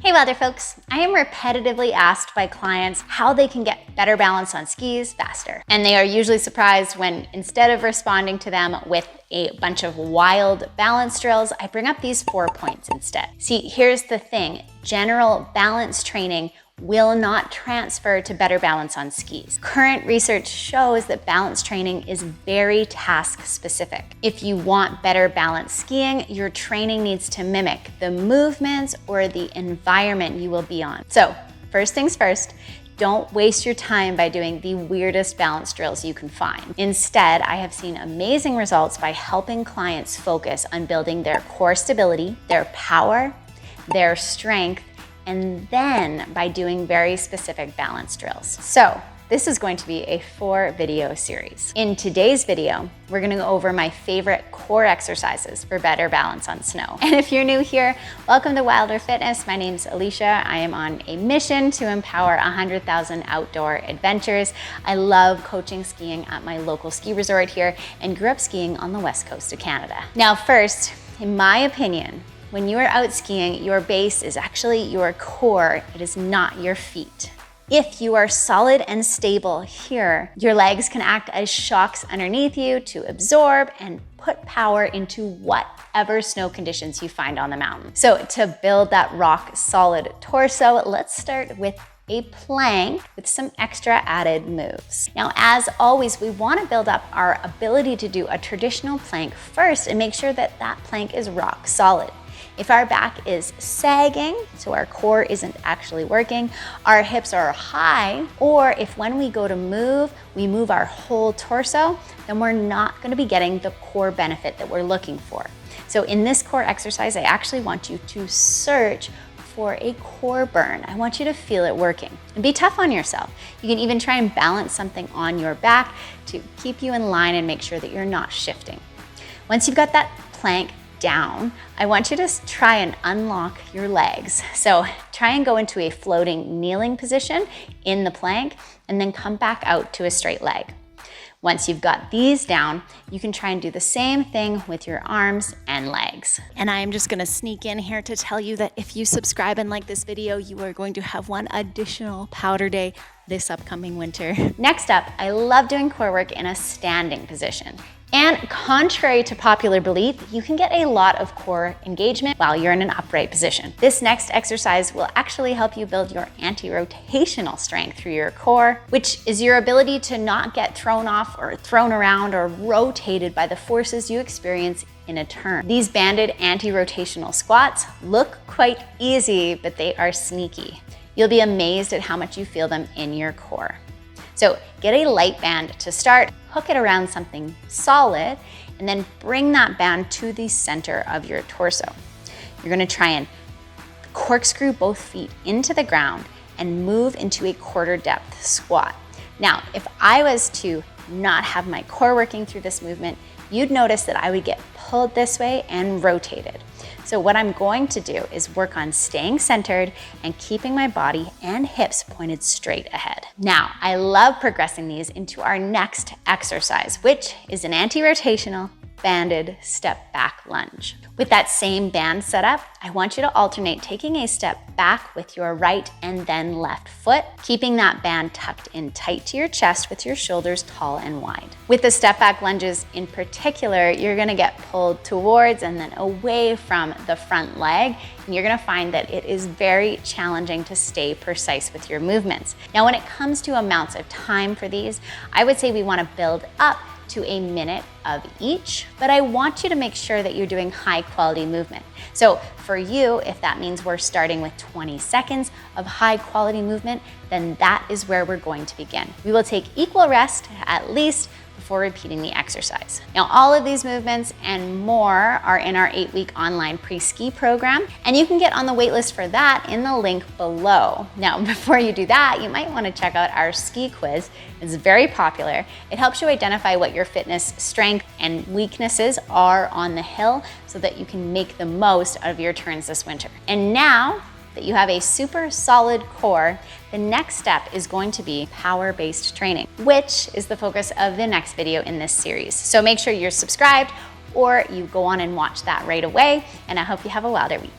Hey WILDR folks, I am repetitively asked by clients how they can get better balance on skis faster. And they are usually surprised when instead of responding to them with a bunch of wild balance drills, I bring up these 4 points instead. See, here's the thing, general balance training will not transfer to better balance on skis. Current research shows that balance training is very task specific. If you want better balance skiing, your training needs to mimic the movements or the environment you will be on. So first things first, don't waste your time by doing the weirdest balance drills you can find. Instead, I have seen amazing results by helping clients focus on building their core stability, their power, their strength, and then by doing very specific balance drills. So this is going to be a 4-video series. In today's video, we're gonna go over my favorite core exercises for better balance on snow. And if you're new here, welcome to WILDR Fitness. My name's Alicia. I am on a mission to empower 100,000 outdoor adventures. I love coaching skiing at my local ski resort here and grew up skiing on the west coast of Canada. Now first, in my opinion, when you are out skiing, your base is actually your core. It is not your feet. If you are solid and stable here, your legs can act as shocks underneath you to absorb and put power into whatever snow conditions you find on the mountain. So to build that rock solid torso, let's start with a plank with some extra added moves. Now, as always, we want to build up our ability to do a traditional plank first and make sure that that plank is rock solid. If our back is sagging, so our core isn't actually working, our hips are high, or if when we go to move, we move our whole torso, then we're not going to be getting the core benefit that we're looking for. So in this core exercise, I actually want you to search for a core burn. I want you to feel it working. And be tough on yourself. You can even try and balance something on your back to keep you in line and make sure that you're not shifting. Once you've got that plank down, I want you to try and unlock your legs. So try and go into a floating kneeling position in the plank and then come back out to a straight leg. Once you've got these down, you can try and do the same thing with your arms and legs. And I am just gonna sneak in here to tell you that if you subscribe and like this video, you are going to have one additional powder day this upcoming winter. Next up, I love doing core work in a standing position. And contrary to popular belief, you can get a lot of core engagement while you're in an upright position. This next exercise will actually help you build your anti-rotational strength through your core, which is your ability to not get thrown off or thrown around or rotated by the forces you experience in a turn. These banded anti-rotational squats look quite easy, but they are sneaky. You'll be amazed at how much you feel them in your core. So get a light band to start, hook it around something solid, and then bring that band to the center of your torso. You're gonna try and corkscrew both feet into the ground and move into a quarter depth squat. Now, if I was to not have my core working through this movement, you'd notice that I would get pulled this way and rotated. So what I'm going to do is work on staying centered and keeping my body and hips pointed straight ahead. Now, I love progressing these into our next exercise, which is an anti-rotational banded step back lunge. With that same band setup, I want you to alternate taking a step back with your right and then left foot, keeping that band tucked in tight to your chest with your shoulders tall and wide. With the step back lunges in particular, you're gonna get pulled towards and then away from the front leg, and you're gonna find that it is very challenging to stay precise with your movements. Now, when it comes to amounts of time for these, I would say we wanna build up to a minute of each, but I want you to make sure that you're doing high quality movement. So for you, if that means we're starting with 20 seconds of high quality movement, then that is where we're going to begin. We will take equal rest at least before repeating the exercise. Now, all of these movements and more are in our 8-week online pre-ski program, and you can get on the waitlist for that in the link below. Now, before you do that, you might want to check out our ski quiz. It's very popular. It helps you identify what your fitness strength and weaknesses are on the hill so that you can make the most out of your turns this winter. And now that you have a super solid core, the next step is going to be power-based training, which is the focus of the next video in this series. So make sure you're subscribed or you go on and watch that right away, and I hope you have a WILDR week.